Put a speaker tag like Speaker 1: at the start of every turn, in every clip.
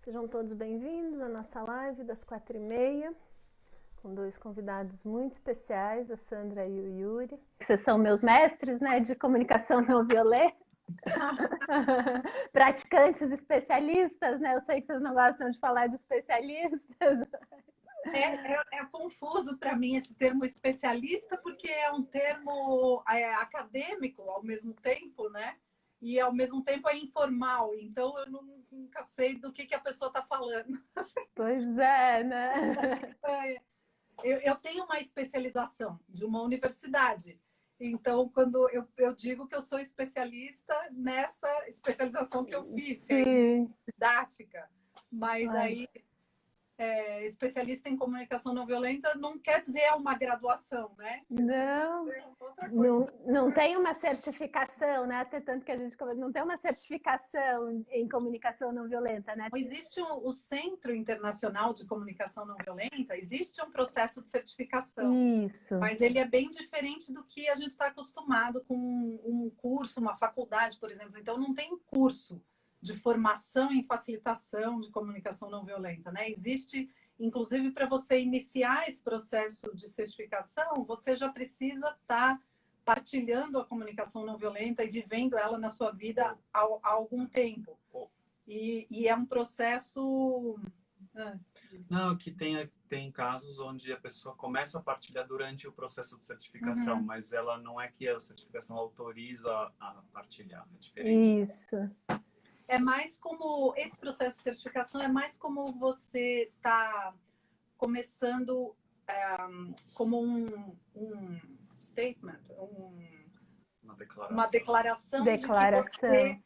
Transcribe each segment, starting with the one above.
Speaker 1: Sejam todos bem-vindos à nossa live das 4h30, com dois convidados muito especiais, a Sandra e o Yuri. Vocês são meus mestres, né, de comunicação não violenta, praticantes especialistas, né? Eu sei que vocês não gostam de falar de especialistas.
Speaker 2: É confuso para mim esse termo especialista, porque é um termo acadêmico ao mesmo tempo, né? E ao mesmo tempo é informal, então eu nunca sei do que a pessoa está falando.
Speaker 1: Pois é, né?
Speaker 2: Eu tenho uma especialização de uma universidade, então quando eu digo que eu sou especialista nessa especialização que eu fiz, que é didática, mas aí especialista em comunicação não violenta não quer dizer uma graduação, né?
Speaker 1: Não tem uma certificação, né? Até tanto que a gente não tem uma certificação em comunicação não violenta, né?
Speaker 2: Existe o Centro Internacional de Comunicação Não Violenta, existe um processo de certificação.
Speaker 1: Isso.
Speaker 2: Mas ele é bem diferente do que a gente está acostumado com um curso, uma faculdade, por exemplo. Então, não tem curso de formação em facilitação de comunicação não violenta, né? Existe, inclusive, para você iniciar esse processo de certificação, você já precisa estar partilhando a comunicação não violenta e vivendo ela na sua vida há algum tempo. E é um processo...
Speaker 3: Não, que tem casos onde a pessoa começa a partilhar durante o processo de certificação, mas ela não é que a certificação autoriza a partilhar, é diferente.
Speaker 1: Isso.
Speaker 2: É mais como, esse processo de certificação é mais como você está começando como um statement, uma declaração de que você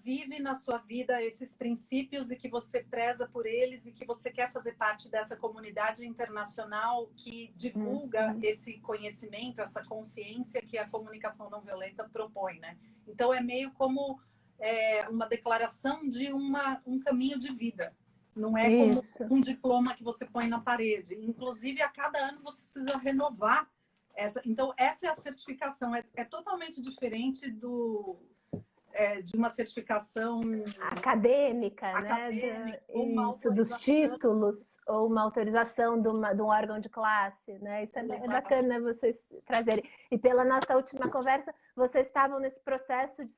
Speaker 2: vive na sua vida esses princípios e que você preza por eles e que você quer fazer parte dessa comunidade internacional que divulga esse conhecimento, essa consciência que a comunicação não violenta propõe, né? Então é meio como uma declaração de um caminho de vida. Não é como um diploma que você põe na parede. Inclusive, a cada ano você precisa renovar essa. Então, essa é a certificação. É totalmente diferente de uma certificação
Speaker 1: acadêmica, né? Isso, dos títulos, ou uma autorização de um órgão de classe, né? Isso é bacana vocês trazerem. E pela nossa última conversa, vocês estavam nesse processo de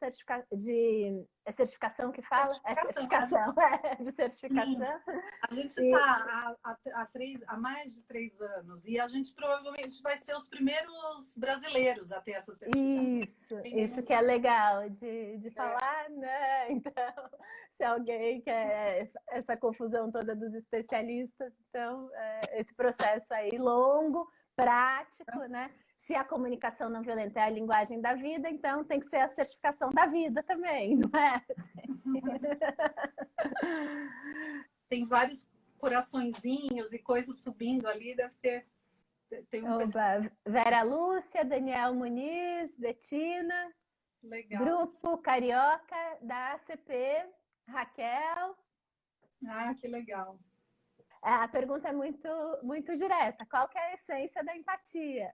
Speaker 1: certificação que fala? Certificação. De certificação.
Speaker 2: A gente está há mais de 3 anos e a gente provavelmente vai ser os primeiros brasileiros a ter essa certificação.
Speaker 1: Isso que é legal de falar, né? Então, se alguém quer essa confusão toda dos especialistas, então, esse processo aí longo, prático, né? Se a comunicação não violenta é a linguagem da vida, então tem que ser a certificação da vida também, não é?
Speaker 2: Tem vários coraçõezinhos e coisas subindo ali, deve ter... Tem
Speaker 1: Vera Lúcia, Daniel Muniz, Betina,
Speaker 2: legal.
Speaker 1: Grupo Carioca da ACP, Raquel.
Speaker 2: Ah, que legal.
Speaker 1: A pergunta é muito direta. Qual que é a essência da empatia?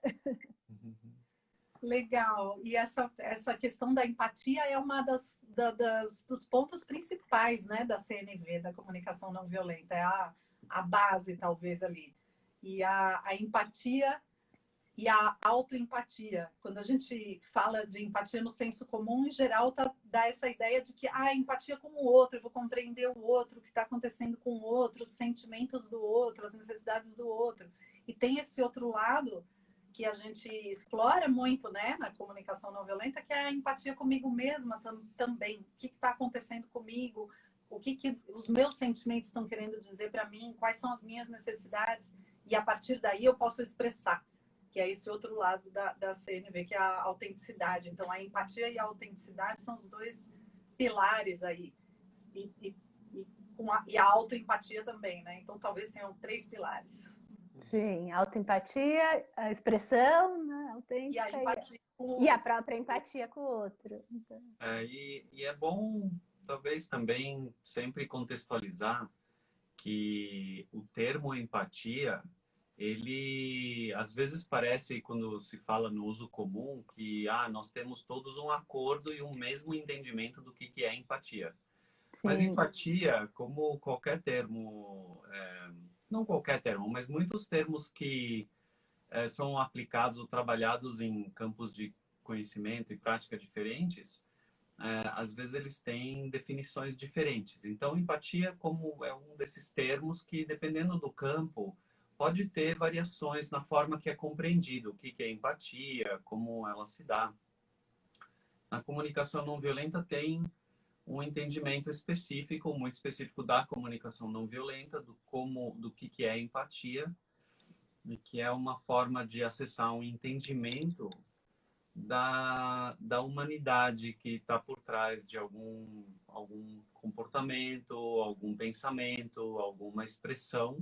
Speaker 2: Legal. E essa questão da empatia é uma dos pontos principais, né, da CNV, da comunicação não violenta. É a base, talvez, ali. E a empatia e a autoempatia. Quando a gente fala de empatia no senso comum, em geral, dá essa ideia de que empatia com o outro, eu vou compreender o outro, o que está acontecendo com o outro, os sentimentos do outro, as necessidades do outro. E tem esse outro lado que a gente explora muito, né, na comunicação não violenta, que é a empatia comigo mesma também. O que está acontecendo comigo? O que os meus sentimentos estão querendo dizer para mim? Quais são as minhas necessidades? E a partir daí eu posso expressar, que é esse outro lado da CNV, que é a autenticidade. Então, a empatia e a autenticidade são os dois pilares aí. E a autoempatia também, né? Então, talvez tenham 3 pilares.
Speaker 1: Sim, autoempatia, a expressão, né, autêntica,
Speaker 2: e a empatia
Speaker 1: e a própria empatia com o outro. Então.
Speaker 3: E é bom, talvez, também sempre contextualizar que o termo empatia, ele às vezes parece, quando se fala no uso comum, que nós temos todos um acordo e um mesmo entendimento do que é empatia. Mas
Speaker 1: Sim.
Speaker 3: empatia, como qualquer termo, não qualquer termo, mas muitos termos que são aplicados ou trabalhados em campos de conhecimento e prática diferentes, às vezes eles têm definições diferentes. Então, empatia como é um desses termos que, dependendo do campo, pode ter variações na forma que é compreendido, o que é empatia, como ela se dá. A comunicação não violenta tem um entendimento específico, muito específico da comunicação não violenta, do que é empatia, e que é uma forma de acessar um entendimento da humanidade que está por trás de algum comportamento, algum pensamento, alguma expressão.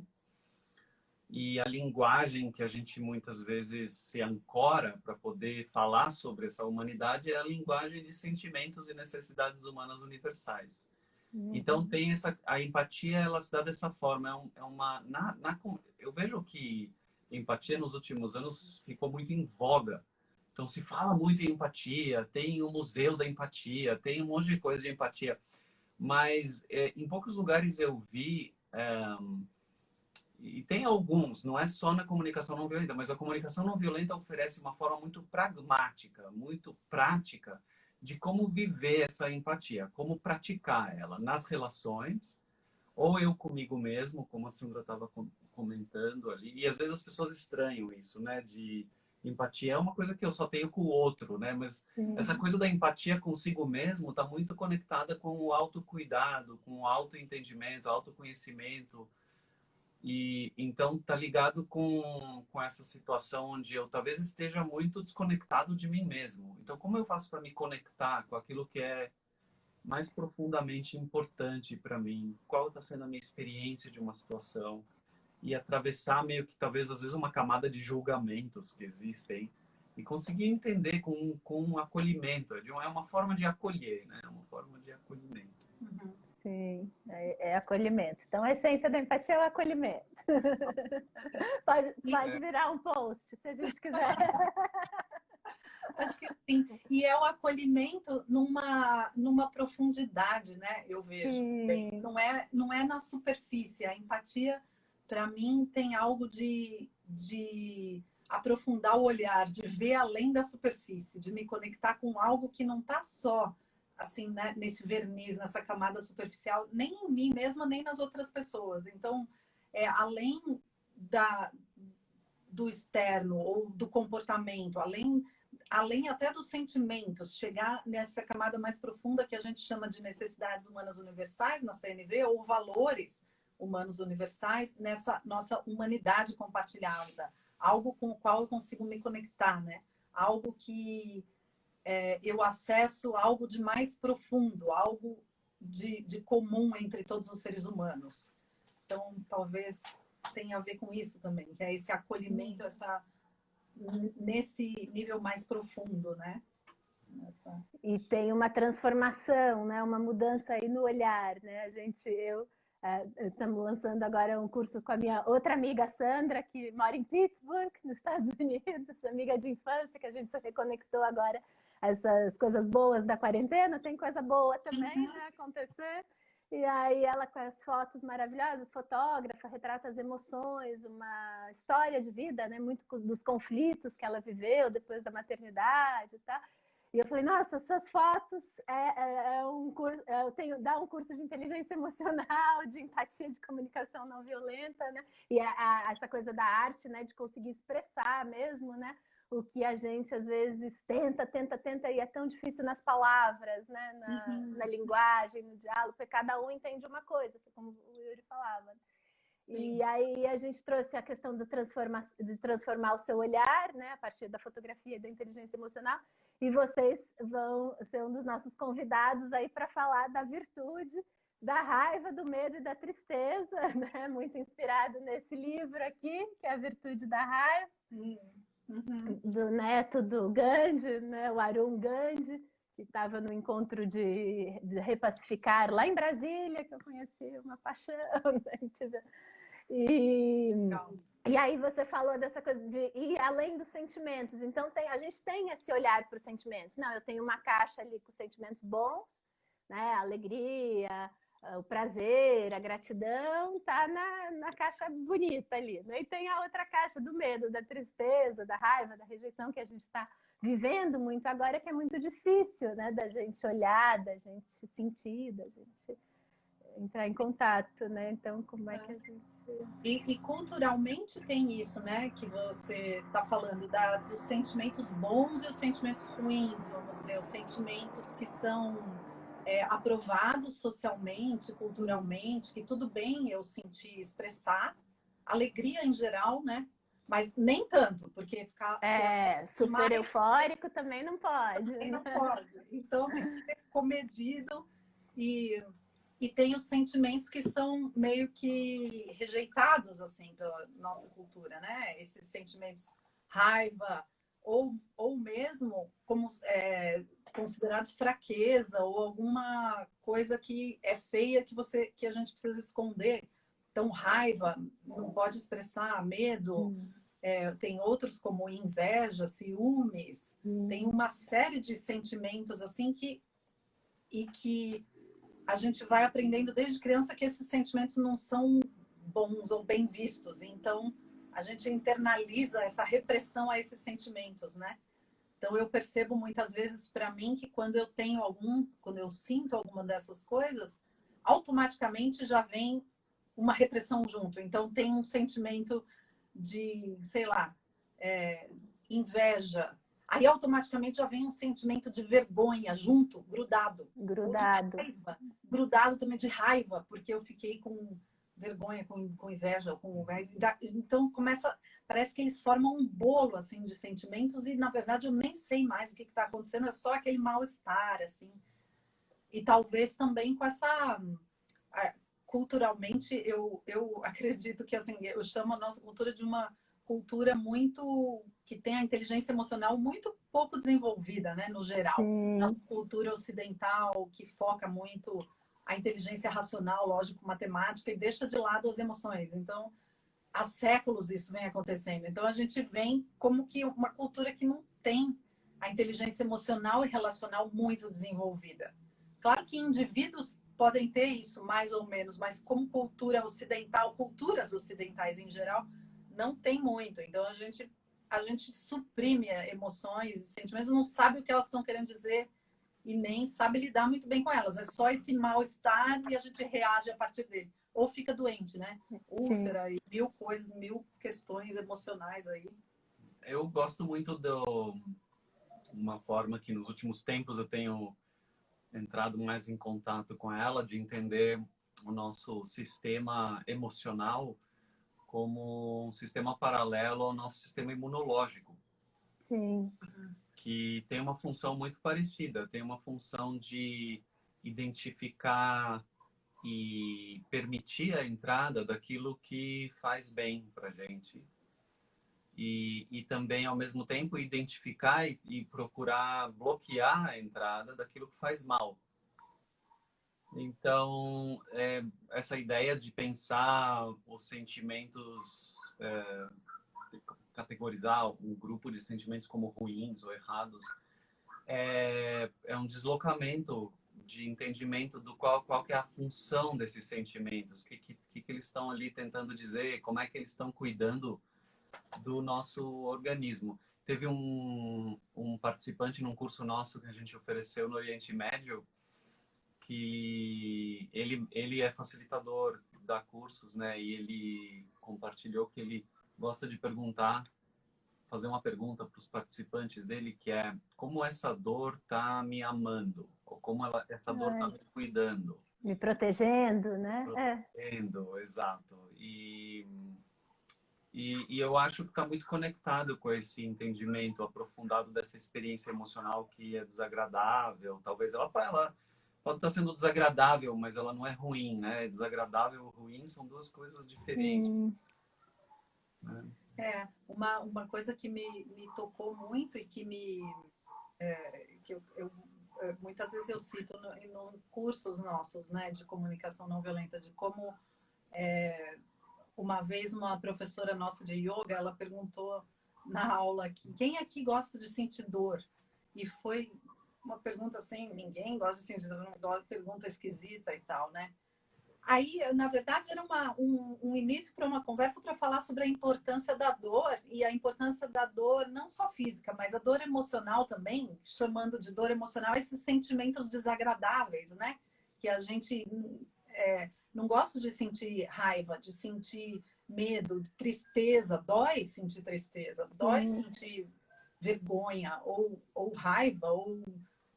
Speaker 3: E a linguagem que a gente muitas vezes se ancora para poder falar sobre essa humanidade é a linguagem de sentimentos e necessidades humanas universais. Então tem a empatia, ela se dá dessa forma. Eu vejo que empatia nos últimos anos ficou muito em voga. Então se fala muito em empatia, tem o Museu da Empatia, tem um monte de coisa de empatia, mas em poucos lugares eu vi, e tem alguns, não é só na comunicação não violenta, mas a comunicação não violenta oferece uma forma muito pragmática, muito prática de como viver essa empatia, como praticar ela nas relações, ou eu comigo mesmo, como a Sandra estava comentando ali, e às vezes as pessoas estranham isso, né, de empatia é uma coisa que eu só tenho com o outro, né, mas essa coisa da empatia consigo mesmo está muito conectada com o autocuidado, com o autoentendimento, autoconhecimento. E então tá ligado com essa situação onde eu talvez esteja muito desconectado de mim mesmo. Então, como eu faço para me conectar com aquilo que é mais profundamente importante para mim? Qual está sendo a minha experiência de uma situação? E atravessar meio que talvez às vezes uma camada de julgamentos que existem e conseguir entender com um acolhimento. É uma forma de acolher, né? É uma forma de acolhimento.
Speaker 1: Sim, é acolhimento. Então, a essência da empatia é o acolhimento. Pode virar um post, se a gente quiser.
Speaker 2: Acho que sim. E é o acolhimento numa profundidade, né? Eu vejo. Bem, não é na superfície. A empatia, para mim, tem algo de aprofundar o olhar, de ver além da superfície, de me conectar com algo que não está só assim, né, nesse verniz, nessa camada superficial, nem em mim mesma, nem nas outras pessoas. Então, além do externo ou do comportamento, além até dos sentimentos, chegar nessa camada mais profunda que a gente chama de necessidades humanas universais na CNV, ou valores humanos universais, nessa nossa humanidade compartilhada, algo com o qual eu consigo me conectar, né? Algo que eu acesso algo de mais profundo, algo de comum entre todos os seres humanos. Então, talvez tenha a ver com isso também, que é esse acolhimento, nesse nível mais profundo, né?
Speaker 1: E tem uma transformação, né? Uma mudança aí no olhar, né? Estamos lançando agora um curso com a minha outra amiga Sandra, que mora em Pittsburgh, nos Estados Unidos, amiga de infância, que a gente se reconectou agora. Essas coisas boas da quarentena, tem coisa boa também, né, acontecer. E aí ela com as fotos maravilhosas, fotógrafa, retrata as emoções, uma história de vida, né, muito dos conflitos que ela viveu depois da maternidade e tal. E eu falei, nossa, suas fotos um curso, dá um curso de inteligência emocional, de empatia, de comunicação não violenta, né? E essa coisa da arte, né, de conseguir expressar mesmo, né? O que a gente às vezes tenta e é tão difícil nas palavras, né? Na linguagem, no diálogo, porque cada um entende uma coisa, como o Yuri falava. Sim. E aí a gente trouxe a questão de transformar o seu olhar, né? A partir da fotografia e da inteligência emocional, e vocês vão ser um dos nossos convidados aí para falar da virtude, da raiva, do medo e da tristeza, né? Muito inspirado nesse livro aqui, que é A Virtude da Raiva. Do neto do Gandhi, né, o Arun Gandhi, que estava no encontro de repacificar lá em Brasília, que eu conheci, uma paixão. Né? E aí você falou dessa coisa de ir além dos sentimentos. Então a gente tem esse olhar para os sentimentos. Não, eu tenho uma caixa ali com sentimentos bons, né? A alegria, o prazer, a gratidão tá na caixa bonita ali, né? E tem a outra caixa do medo, da tristeza, da raiva, da rejeição que a gente está vivendo muito agora, que é muito difícil, né? Da gente olhar, da gente sentir, da gente entrar em contato, né? Então, como é que a gente...
Speaker 2: E culturalmente tem isso, né? Que você está falando dos sentimentos bons e os sentimentos ruins, vamos dizer, os sentimentos que são aprovados socialmente, culturalmente, que tudo bem eu sentir, expressar, alegria em geral, né? Mas nem tanto, porque ficar
Speaker 1: super mais eufórico também não pode.
Speaker 2: Também não pode. Então tem que ser comedido e tem os sentimentos que são meio que rejeitados assim pela nossa cultura, né? Esses sentimentos raiva ou mesmo como considerados fraqueza ou alguma coisa que é feia que a gente precisa esconder. Então raiva não pode expressar, medo. Tem outros como inveja, ciúmes. Tem uma série de sentimentos assim que a gente vai aprendendo desde criança que esses sentimentos não são bons ou bem vistos. Então, a gente internaliza essa repressão a esses sentimentos, né? Então, eu percebo muitas vezes para mim que quando eu sinto alguma dessas coisas, automaticamente já vem uma repressão junto. Então, tem um sentimento de, sei lá, inveja. Aí automaticamente já vem um sentimento de vergonha junto, grudado. Grudado também de raiva, porque eu fiquei com vergonha, com inveja, então parece que eles formam um bolo assim de sentimentos e na verdade eu nem sei mais o que está acontecendo, é só aquele mal-estar assim. E talvez também com essa culturalmente eu acredito que assim, eu chamo a nossa cultura de uma cultura muito que tem a inteligência emocional muito pouco desenvolvida, né, no geral. Nossa cultura ocidental que foca muito a inteligência racional, lógico, matemática e deixa de lado as emoções. Então, há séculos isso vem acontecendo. Então, a gente vem como que uma cultura que não tem a inteligência emocional e relacional muito desenvolvida. Claro que indivíduos podem ter isso mais ou menos, mas como cultura ocidental, culturas ocidentais em geral, não tem muito. Então, a gente suprime emoções e sentimentos, não sabe o que elas estão querendo dizer e nem sabe lidar muito bem com elas. É só esse mal-estar e a gente reage a partir dele. Ou fica doente, né? Úlcera e mil coisas, mil questões emocionais aí.
Speaker 3: Eu gosto muito uma forma que nos últimos tempos eu tenho entrado mais em contato com ela, de entender o nosso sistema emocional como um sistema paralelo ao nosso sistema imunológico.
Speaker 1: Sim.
Speaker 3: Que tem uma função muito parecida, tem uma função de identificar e permitir a entrada daquilo que faz bem para a gente. E também, ao mesmo tempo, identificar e procurar bloquear a entrada daquilo que faz mal. Então, essa ideia de pensar os sentimentos, categorizar um grupo de sentimentos como ruins ou errados, é um deslocamento de entendimento do qual que é a função desses sentimentos, o que eles estão ali tentando dizer, como é que eles estão cuidando do nosso organismo. Teve um participante num curso nosso que a gente ofereceu no Oriente Médio, que ele é facilitador, dá cursos, né? E ele compartilhou que ele gosta de fazer uma pergunta para os participantes dele, que é: como essa dor está me amando? Ou como essa dor está me cuidando?
Speaker 1: Me protegendo, né?
Speaker 3: Protegendo, exato. E eu acho que está muito conectado com esse entendimento aprofundado dessa experiência emocional que é desagradável. Talvez ela pode estar sendo desagradável, mas ela não é ruim, né? Desagradável e ruim são duas coisas diferentes. Né?
Speaker 2: Uma coisa que me tocou muito e que eu muitas vezes eu cito em cursos nossos, né, de comunicação não violenta, de como uma vez uma professora nossa de yoga, ela perguntou na aula aqui, quem aqui gosta de sentir dor? E foi uma pergunta assim, ninguém gosta assim, de uma pergunta esquisita e tal, né? Aí, na verdade, era um início para uma conversa para falar sobre a importância da dor e a importância da dor não só física, mas a dor emocional também, chamando de dor emocional esses sentimentos desagradáveis, né? Que a gente não gosta de sentir raiva, de sentir medo, tristeza, dói sentir tristeza, dói sentir vergonha ou raiva ou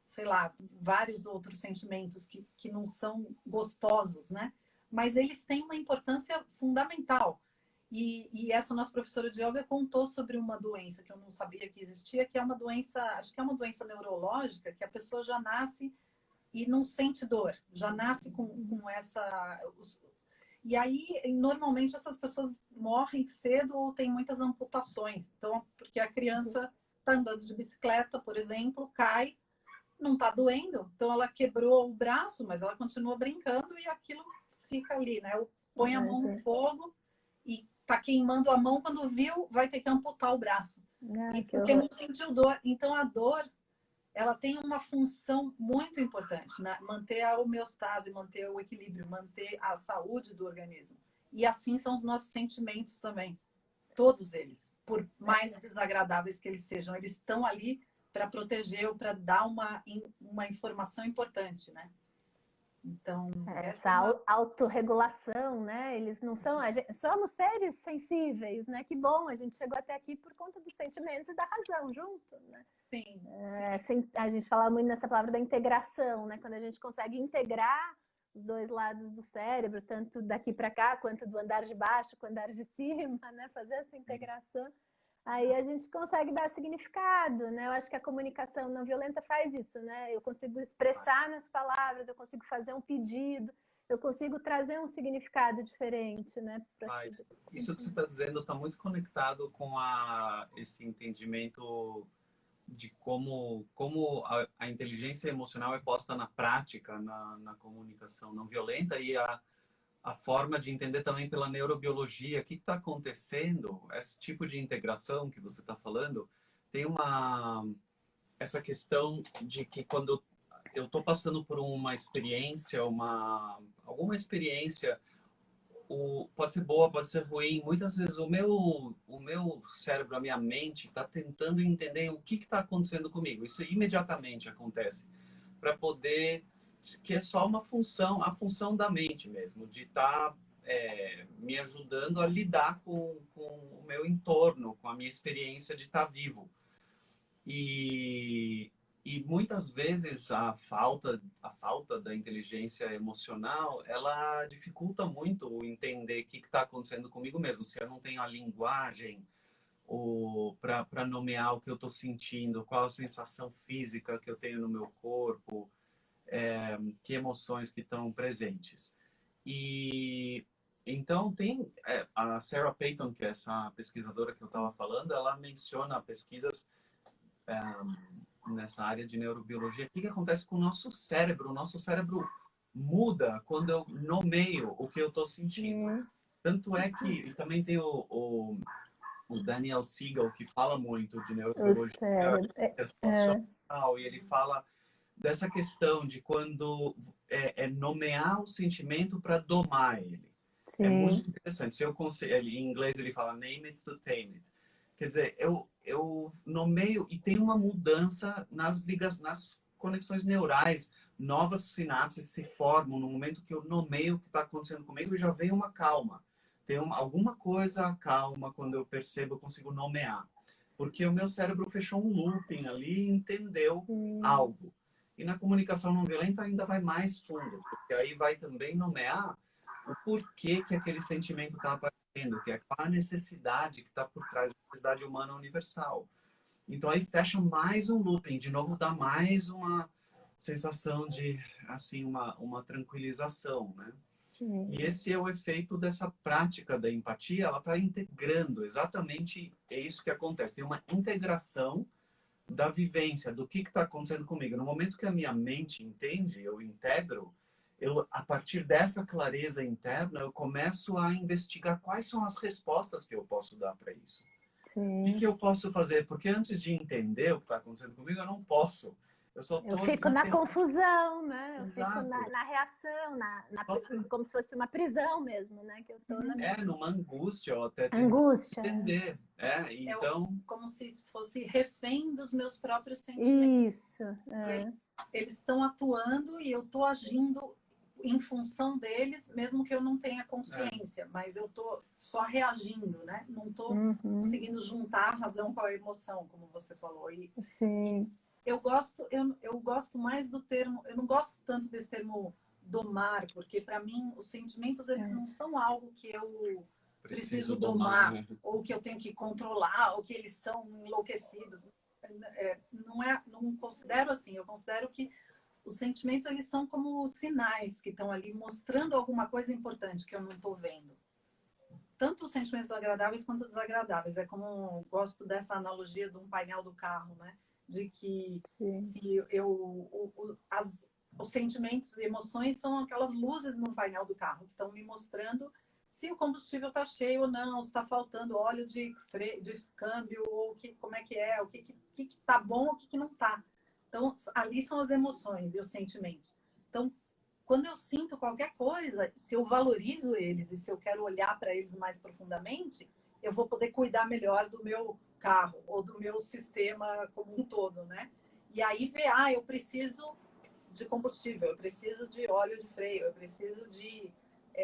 Speaker 2: sei lá, vários outros sentimentos que não são gostosos, né? Mas eles têm uma importância fundamental. E essa nossa professora de yoga contou sobre uma doença que eu não sabia que existia, que é uma doença, acho que é uma doença neurológica, que a pessoa já nasce e não sente dor, já nasce com essa... E aí, normalmente, essas pessoas morrem cedo ou têm muitas amputações. Então, porque a criança está andando de bicicleta, por exemplo, cai, não está doendo, então ela quebrou o braço, mas ela continua brincando e aquilo fica ali, né? Põe a mão no fogo e tá queimando a mão, quando viu, vai ter que amputar o braço. E porque não sentiu dor. Então a dor, ela tem uma função muito importante, né? Manter a homeostase, manter o equilíbrio, manter a saúde do organismo. E assim são os nossos sentimentos também. Todos eles, por mais desagradáveis que eles sejam, eles estão ali para proteger ou para dar uma informação importante, né? Então,
Speaker 1: essa autorregulação, né? Eles não são... somos seres sensíveis, né? Que bom, a gente chegou até aqui por conta dos sentimentos e da razão junto, né?
Speaker 2: Sim.
Speaker 1: A gente fala muito nessa palavra da integração, né? Quando a gente consegue integrar os dois lados do cérebro, tanto daqui para cá, quanto do andar de baixo, com o andar de cima, né? Fazer essa integração. Aí a gente consegue dar significado, né? Eu acho que a comunicação não violenta faz isso, né? Eu consigo expressar nas palavras, eu consigo fazer um pedido, eu consigo trazer um significado diferente, né?
Speaker 3: Isso que você está dizendo está muito conectado com esse entendimento de como a inteligência emocional é posta na prática, na comunicação não violenta e a forma de entender também pela neurobiologia o que está acontecendo, esse tipo de integração que você está falando, tem essa questão de que quando eu estou passando por uma experiência, alguma experiência, pode ser boa, pode ser ruim, muitas vezes o meu cérebro, a minha mente está tentando entender o que está acontecendo comigo. Isso imediatamente acontece, para poder... que é só uma função, a função da mente mesmo, de estar me ajudando a lidar com o meu entorno, com a minha experiência de estar vivo. E muitas vezes a falta da inteligência emocional, ela dificulta muito o entender o que está acontecendo comigo mesmo. Se eu não tenho a linguagem para nomear o que eu estou sentindo, qual a sensação física que eu tenho no meu corpo, que emoções que estão presentes. E então tem a Sarah Peyton, que é essa pesquisadora que eu estava falando, ela menciona pesquisas nessa área de neurobiologia. O que acontece com o nosso cérebro? O nosso cérebro muda quando eu nomeio o que eu estou sentindo. Tanto é que e também tem o Daniel Siegel, que fala muito de neurobiologia e ele fala dessa questão de quando nomear o sentimento para domar ele. Sim. É muito interessante. Se eu em inglês ele fala name it to tame it. Quer dizer, eu nomeio e tem uma mudança nas conexões neurais, novas sinapses se formam no momento que eu nomeio o que está acontecendo comigo e já vem uma calma. Tem alguma coisa calma quando eu percebo, eu consigo nomear. Porque o meu cérebro fechou um looping ali e entendeu algo. E na comunicação não violenta ainda vai mais fundo, porque aí vai também nomear o porquê que aquele sentimento está aparecendo, que é a necessidade que está por trás da necessidade humana universal. Então aí fecha mais um looping, de novo dá mais uma sensação de, assim, uma tranquilização, né? Sim. E esse é o efeito dessa prática da empatia, ela está integrando, exatamente é isso que acontece, tem uma integração da vivência, do que está acontecendo comigo. No momento que a minha mente entende, eu integro, a partir dessa clareza interna, eu começo a investigar quais são as respostas que eu posso dar para isso. Sim. O que eu posso fazer? Porque antes de entender o que está acontecendo comigo, eu não posso.
Speaker 1: Eu fico na confusão, né? Eu
Speaker 3: Exato.
Speaker 1: fico na reação, como se fosse uma prisão mesmo, né? Que eu tô
Speaker 3: numa angústia, ou até
Speaker 1: angústia.
Speaker 3: entender. Então...
Speaker 2: como se fosse refém dos meus próprios sentimentos.
Speaker 1: Isso.
Speaker 2: Eles estão atuando e eu estou agindo em função deles, mesmo que eu não tenha consciência, mas eu estou só reagindo, né? Não estou conseguindo juntar a razão com a emoção, como você falou.
Speaker 1: Sim.
Speaker 2: Eu gosto mais do termo, eu não gosto tanto desse termo domar, porque para mim os sentimentos eles não são algo que eu preciso domar, ou que eu tenho que controlar, ou que eles são enlouquecidos. Não considero assim, eu considero que os sentimentos eles são como sinais que estão ali mostrando alguma coisa importante que eu não estou vendo. Tanto os sentimentos agradáveis quanto desagradáveis. É como eu gosto dessa analogia de um painel do carro, né? De que se os sentimentos e emoções são aquelas luzes no painel do carro que estão me mostrando se o combustível está cheio ou não, se está faltando óleo de câmbio, ou como é que é, o que está bom, o que não está. Então, ali são as emoções e os sentimentos. Então, quando eu sinto qualquer coisa, se eu valorizo eles e se eu quero olhar para eles mais profundamente, eu vou poder cuidar melhor do meu carro ou do meu sistema como um todo, né? E aí ver, eu preciso de combustível, eu preciso de óleo de freio, eu preciso de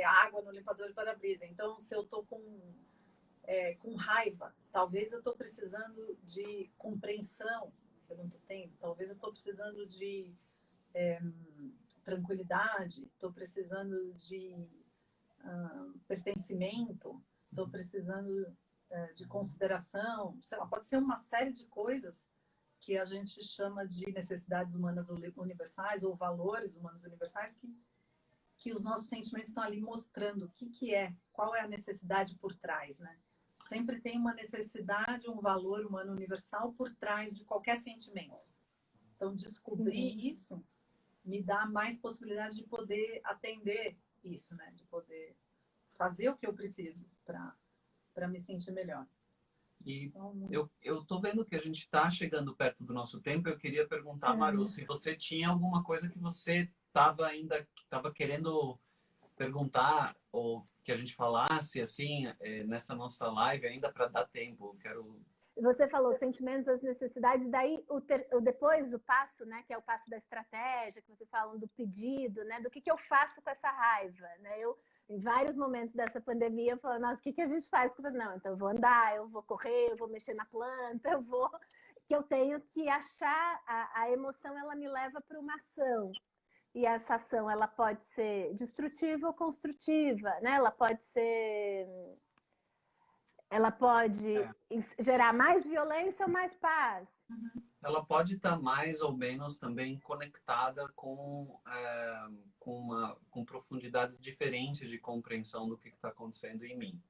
Speaker 2: água no limpador de para-brisa. Então, se eu estou com raiva, talvez eu estou precisando de compreensão, que eu não estou tendo. Talvez eu estou precisando de tranquilidade, estou precisando de pertencimento, estou precisando de consideração, sei lá, pode ser uma série de coisas que a gente chama de necessidades humanas universais ou valores humanos universais que os nossos sentimentos estão ali mostrando o que é, qual é a necessidade por trás, né? Sempre tem uma necessidade, um valor humano universal por trás de qualquer sentimento. Então, descobrir isso me dá mais possibilidade de poder atender isso, né? De poder fazer o que eu preciso para me sentir melhor.
Speaker 3: E eu tô vendo que a gente está chegando perto do nosso tempo. Eu queria perguntar, Maru, se você tinha alguma coisa que você estava querendo perguntar ou que a gente falasse assim nessa nossa live ainda para dar tempo.
Speaker 1: Você falou sentimentos, as necessidades, daí depois o passo, né, que é o passo da estratégia, que vocês falam do pedido, né, do que eu faço com essa raiva, né? Eu em vários momentos dessa pandemia falando, nossa, o que a gente faz? Não, então eu vou andar, eu vou correr, eu vou mexer na planta, que eu tenho que achar a emoção, ela me leva para uma ação. E essa ação, ela pode ser destrutiva ou construtiva, né? Ela pode gerar mais violência ou mais paz.
Speaker 3: Ela pode estar mais ou menos também conectada com profundidades diferentes de compreensão do que está acontecendo em mim.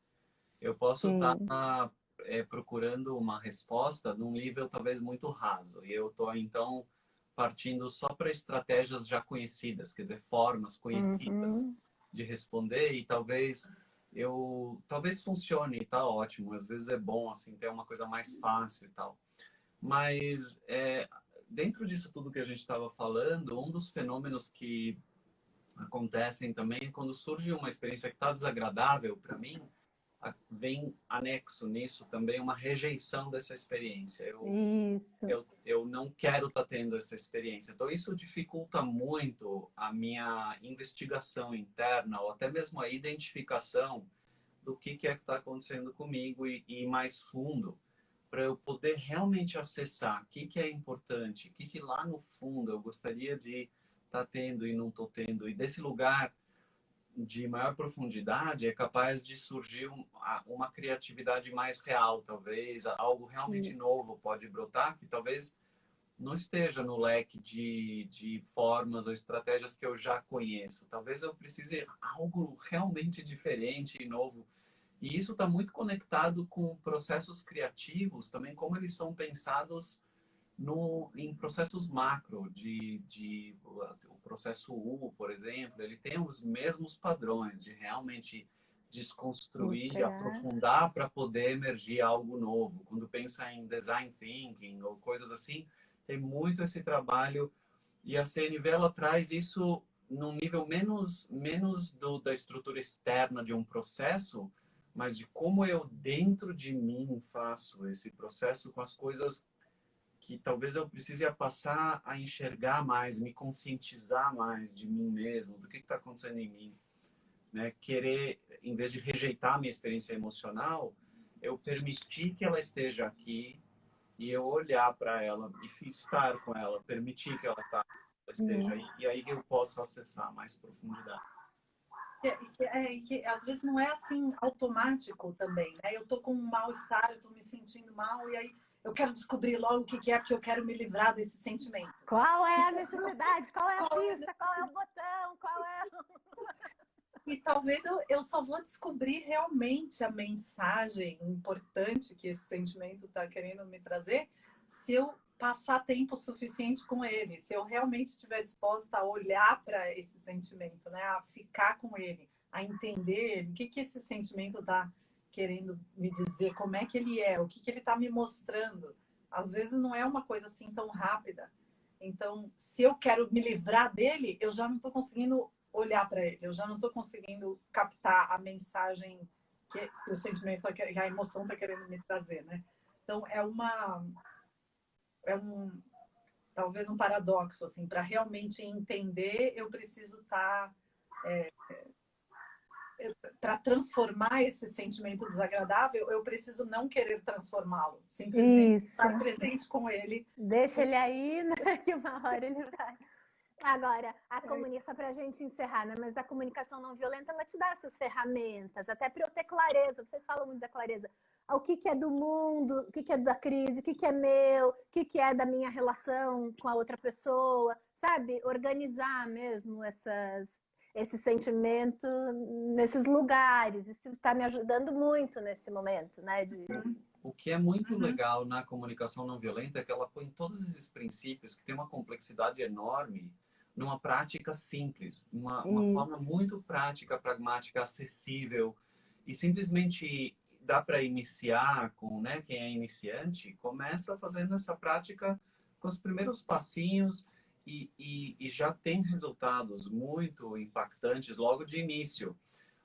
Speaker 3: Eu posso estar procurando uma resposta num nível talvez muito raso. E eu estou, então, partindo só para estratégias já conhecidas, quer dizer, formas conhecidas de responder, e talvez funcione e tá ótimo. Às vezes é bom assim ter uma coisa mais fácil e tal. Mas dentro disso tudo que a gente estava falando, um dos fenômenos que acontecem também é quando surge uma experiência que está desagradável para mim, vem anexo nisso também uma rejeição dessa experiência. Eu não quero estar tendo essa experiência. Então, isso dificulta muito a minha investigação interna ou até mesmo a identificação do que é que está acontecendo comigo e ir mais fundo para eu poder realmente acessar o que é importante, o que lá no fundo eu gostaria de estar tendo e não estou tendo. E desse lugar de maior profundidade é capaz de surgir uma criatividade mais real, talvez algo realmente novo pode brotar, que talvez não esteja no leque de formas ou estratégias que eu já conheço. Talvez eu precise algo realmente diferente e novo. E isso está muito conectado com processos criativos, também como eles são pensados em processos macro, o processo U, por exemplo, ele tem os mesmos padrões de realmente desconstruir, aprofundar para poder emergir algo novo. Quando pensa em design thinking ou coisas assim, Tem muito esse trabalho e a CNV ela traz isso num nível menos da estrutura externa de um processo, mas de como eu dentro de mim faço esse processo com as coisas que talvez eu precise passar a enxergar mais, me conscientizar mais de mim mesmo, do que está acontecendo em mim, né? Querer, em vez de rejeitar a minha experiência emocional, eu permitir que ela esteja aqui e eu olhar para ela e estar com ela, permitir que ela esteja aí, e aí eu posso acessar mais profundidade.
Speaker 2: Que às vezes não é assim automático também, né? Eu tô com um mal-estar, eu tô me sentindo mal, e aí eu quero descobrir logo o que é, porque eu quero me livrar desse sentimento.
Speaker 1: Qual é a necessidade? Qual é a pista? Qual é o botão? Qual é...
Speaker 2: E talvez eu só vou descobrir realmente a mensagem importante que esse sentimento está querendo me trazer se eu passar tempo suficiente com ele, se eu realmente estiver disposta a olhar para esse sentimento, né? A ficar com ele, a entender ele, o que esse sentimento está querendo me dizer, como é que ele é, o que ele está me mostrando. Às vezes não é uma coisa assim tão rápida. Então, se eu quero me livrar dele, eu já não estou conseguindo olhar para ele, eu já não estou conseguindo captar a mensagem que o sentimento, que a emoção está querendo me trazer, né? Então, talvez um paradoxo, assim, para realmente entender, eu preciso estar para transformar esse sentimento desagradável, eu preciso não querer transformá-lo, simplesmente estar presente com ele.
Speaker 1: Deixa ele aí, né? Que uma hora ele vai. Agora, só para a gente encerrar, né? Mas a comunicação não violenta, ela te dá essas ferramentas, até para eu ter clareza. Vocês falam muito da clareza. O que é do mundo, o que é da crise, o que é meu, o que é da minha relação com a outra pessoa, sabe? Organizar mesmo esse sentimento nesses lugares. Isso está me ajudando muito nesse momento, né?
Speaker 3: O que é muito legal na comunicação não violenta é que ela põe todos esses princípios, que tem uma complexidade enorme, numa prática simples, uma forma muito prática, pragmática, acessível, e simplesmente dá para iniciar com, né, quem é iniciante, começa fazendo essa prática com os primeiros passinhos e já tem resultados muito impactantes logo de início.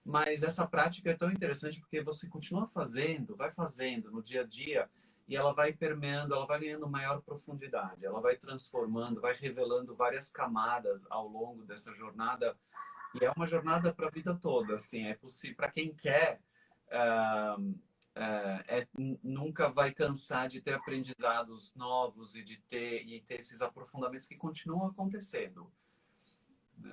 Speaker 3: Mas essa prática é tão interessante porque você continua fazendo, vai fazendo no dia a dia e ela vai permeando, ela vai ganhando maior profundidade, ela vai transformando, vai revelando várias camadas ao longo dessa jornada. E é uma jornada para a vida toda, assim, é possível para quem quer, nunca vai cansar de ter aprendizados novos e de ter esses aprofundamentos que continuam acontecendo.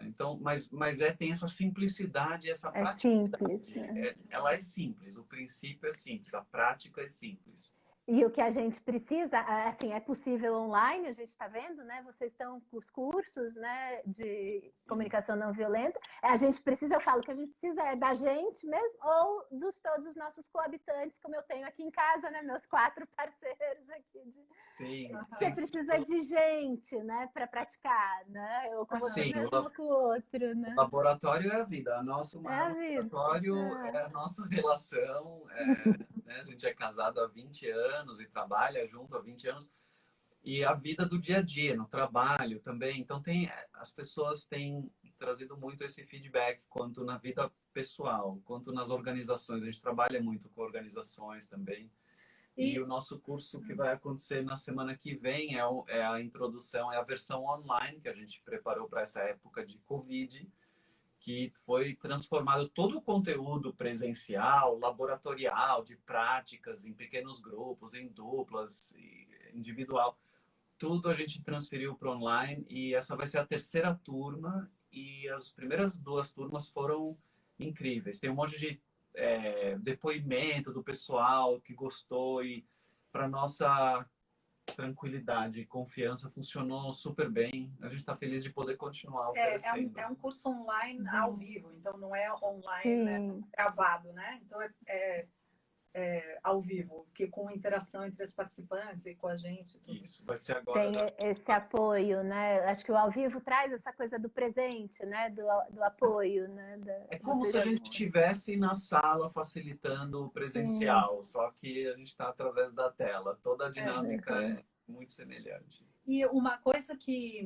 Speaker 3: Então, mas tem essa simplicidade, essa prática.
Speaker 1: Simples, né?
Speaker 3: Ela é simples, o princípio é simples, a prática é simples.
Speaker 1: E o que a gente precisa, assim, é possível online, a gente está vendo, né? Vocês estão com os cursos, né, de comunicação não violenta. A gente precisa, eu falo que a gente precisa da gente mesmo ou dos todos os nossos coabitantes, como eu tenho aqui em casa, né? Meus 4 parceiros aqui.
Speaker 3: Sim.
Speaker 1: Você precisa de gente, né, para praticar, né? Ou com você mesmo com o outro, né?
Speaker 3: O laboratório é a vida. Nosso maior laboratório é a nossa relação. Né? A gente é casado há 20 anos e trabalha junto há 20 anos. E a vida do dia a dia, no trabalho também. Então, as pessoas têm trazido muito esse feedback, quanto na vida pessoal, quanto nas organizações. A gente trabalha muito com organizações também. E o nosso curso que vai acontecer na semana que vem é a introdução, é a versão online que a gente preparou para essa época de Covid, que foi transformado todo o conteúdo presencial, laboratorial, de práticas em pequenos grupos, em duplas, individual. Tudo a gente transferiu para online e essa vai ser a terceira turma e as primeiras 2 turmas foram incríveis. Tem um monte de depoimento do pessoal que gostou e para nossa tranquilidade e confiança funcionou super bem. A gente está feliz de poder continuar oferecendo.
Speaker 2: É um curso online ao vivo, então não é online gravado, né? Então é ao vivo, que com interação entre os participantes e com a gente. Tudo.
Speaker 3: Isso, vai ser agora.
Speaker 1: Tem esse apoio, né? Acho que o ao vivo traz essa coisa do presente, né? Do apoio, né?
Speaker 3: É como se a gente estivesse na sala facilitando o presencial, só que a gente está através da tela. Toda a dinâmica é muito semelhante.
Speaker 2: E uma coisa que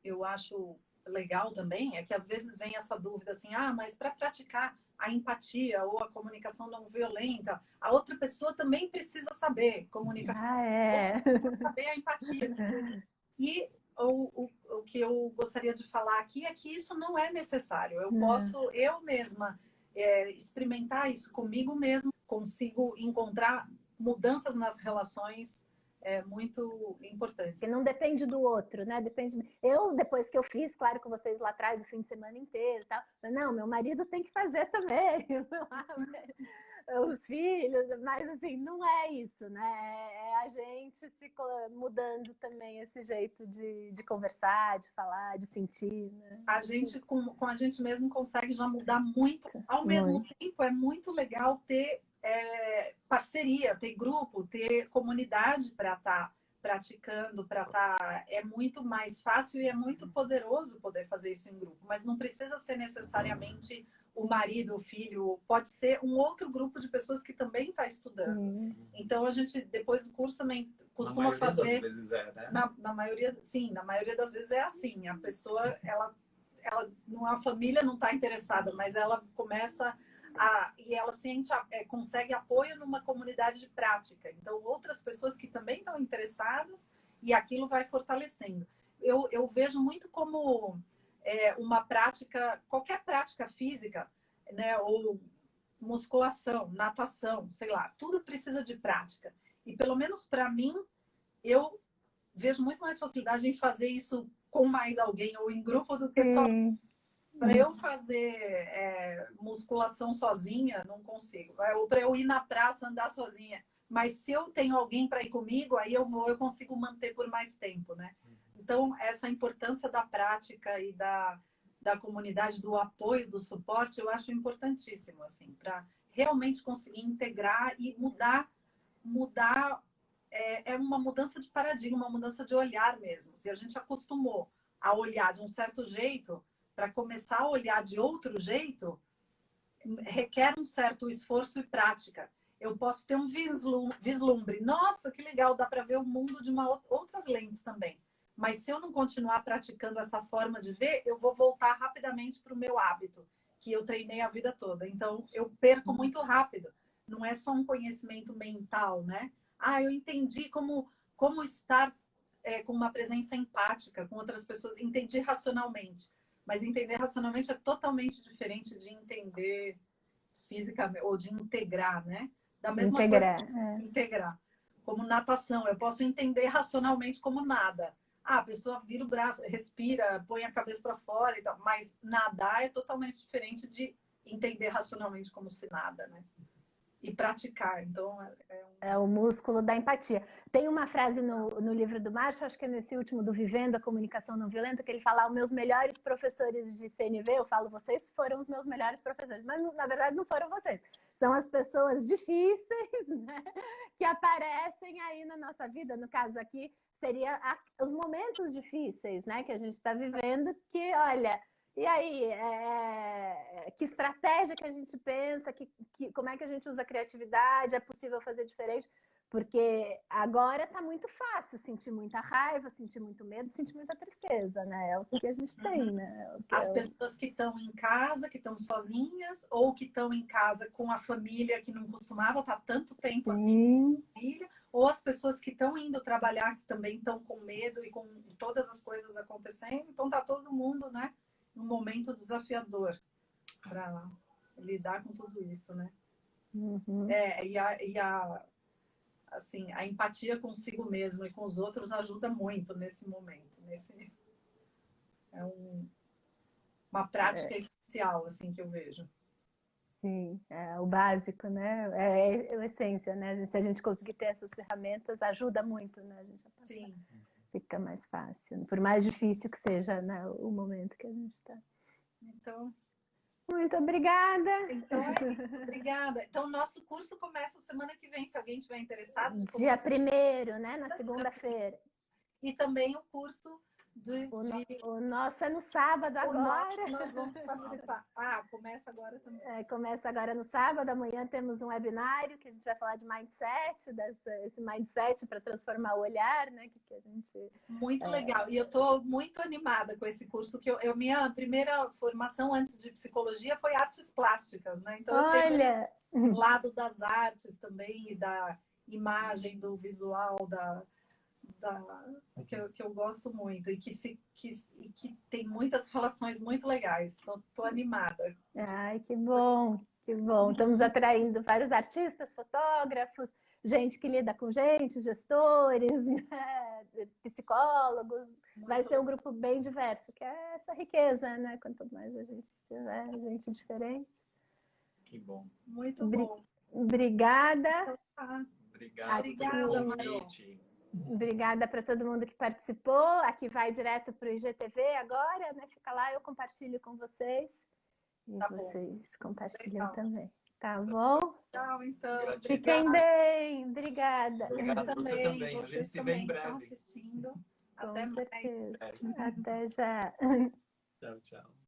Speaker 2: eu acho legal também é que às vezes vem essa dúvida assim, mas para praticar a empatia ou a comunicação não violenta, a outra pessoa também precisa saber comunicação, precisa saber a empatia. E o que eu gostaria de falar aqui é que isso não é necessário. Eu posso, eu mesma, experimentar isso comigo mesma, consigo encontrar mudanças nas relações muito importantes.
Speaker 1: Que não depende do outro, né? Depende. Eu, depois que eu fiz, claro, com vocês lá atrás, o fim de semana inteiro, tal. Mas, não, meu marido tem que fazer também. Os filhos, mas assim, não é isso, né? É a gente se mudando também esse jeito de conversar, de falar, de sentir. Né?
Speaker 2: A gente, com a gente mesmo, consegue já mudar muito. Ao mesmo tempo, é muito legal ter parceria, ter grupo, ter comunidade para estar praticando, é muito mais fácil e é muito poderoso poder fazer isso em grupo, mas não precisa ser necessariamente o marido, o filho, pode ser um outro grupo de pessoas que também está estudando. Então a gente, depois do curso, também costuma fazer.
Speaker 3: Das vezes né?
Speaker 2: Na maioria, sim, na maioria das vezes é assim. A pessoa, ela a família não está interessada, mas ela começa e ela consegue apoio numa comunidade de prática. Então, outras pessoas que também estão interessadas e aquilo vai fortalecendo. Eu vejo muito como uma prática, qualquer prática física, né, ou musculação, natação, sei lá, tudo precisa de prática. E pelo menos para mim, eu vejo muito mais facilidade em fazer isso com mais alguém ou em grupo do que só. Para eu fazer musculação sozinha, não consigo. Ou para eu ir na praça andar sozinha. Mas se eu tenho alguém para ir comigo, aí eu consigo manter por mais tempo, né? Então, essa importância da prática e da comunidade, do apoio, do suporte, eu acho importantíssimo, assim, para realmente conseguir integrar e mudar. É uma mudança de paradigma, uma mudança de olhar mesmo. Se a gente acostumou a olhar de um certo jeito, para começar a olhar de outro jeito, requer um certo esforço e prática. Eu posso ter um vislumbre. Nossa, que legal, dá para ver o mundo de outras lentes também. Mas se eu não continuar praticando essa forma de ver, eu vou voltar rapidamente para o meu hábito, que eu treinei a vida toda. Então, eu perco muito rápido. Não é só um conhecimento mental, né? Eu entendi como estar com uma presença empática com outras pessoas. Entendi racionalmente. Mas entender racionalmente é totalmente diferente de entender fisicamente, ou de integrar, né? Da mesma coisa, integrar. Como natação, eu posso entender racionalmente como nada. A pessoa vira o braço, respira, põe a cabeça para fora e tal. Mas nadar é totalmente diferente de entender racionalmente como se nada, né? E praticar. Então,
Speaker 1: é o músculo da empatia. Tem uma frase no livro do Marshall, acho que é nesse último do Vivendo a Comunicação Não Violenta, que ele fala: os meus melhores professores de CNV, eu falo, vocês foram os meus melhores professores, mas na verdade não foram vocês. São as pessoas difíceis, né, que aparecem aí na nossa vida. No caso aqui, seria os momentos difíceis, né, que a gente está vivendo, que, olha... E aí, que estratégia que a gente pensa, como é que a gente usa a criatividade, é possível fazer diferente? Porque agora está muito fácil sentir muita raiva, sentir muito medo, sentir muita tristeza, né? É o que a gente tem, né?
Speaker 2: As pessoas que estão em casa, que estão sozinhas, ou que estão em casa com a família que não costumava estar tanto tempo assim com a família, ou as pessoas que estão indo trabalhar, que também estão com medo e com todas as coisas acontecendo. Então tá todo mundo, né? Um momento desafiador para lidar com tudo isso, né? Assim, a empatia consigo mesmo e com os outros ajuda muito nesse momento. É uma prática essencial, assim, que eu vejo.
Speaker 1: Sim, é o básico, né? É a essência, né? Se a gente conseguir ter essas ferramentas, ajuda muito, né? A gente
Speaker 2: Sim.
Speaker 1: Fica mais fácil, por mais difícil que seja, né, o momento que a gente está.
Speaker 2: Então,
Speaker 1: muito obrigada.
Speaker 2: Obrigada. Então, nosso curso começa semana que vem, se alguém estiver interessado.
Speaker 1: Dia 1º, né, na segunda-feira.
Speaker 2: E também o curso
Speaker 1: O nosso é no sábado agora.
Speaker 2: Nós vamos participar. Começa agora também.
Speaker 1: Começa agora no sábado. Amanhã temos um webinário que a gente vai falar de mindset, esse mindset para transformar o olhar, né? Que a gente...
Speaker 2: Muito legal. E eu estou muito animada com esse curso, que minha primeira formação antes de psicologia foi artes plásticas, né? Então eu tenho o lado das artes também, e da imagem, do visual, que eu gosto muito e que tem muitas relações muito legais. Então, estou animada.
Speaker 1: Ai, que bom, que bom. Estamos atraindo vários artistas, fotógrafos, gente que lida com gente, gestores, né? Psicólogos. Vai ser um grupo bem diverso, que é essa riqueza, né? Quanto mais a gente tiver, gente diferente.
Speaker 3: Que bom.
Speaker 2: Muito bom.
Speaker 1: Obrigada.
Speaker 3: Obrigada, Marô.
Speaker 1: Obrigada para todo mundo que participou. Aqui vai direto para o IGTV agora, né? Fica lá, eu compartilho com vocês. E vocês compartilham também. Tá bom?
Speaker 2: Tchau, então.
Speaker 1: Fiquem bem. Obrigada.
Speaker 3: Obrigado, você também. A gente se vê em breve.
Speaker 2: Estão assistindo.
Speaker 1: Com
Speaker 2: Até
Speaker 1: certeza.
Speaker 2: mais.
Speaker 1: Até já.
Speaker 3: Tchau, tchau.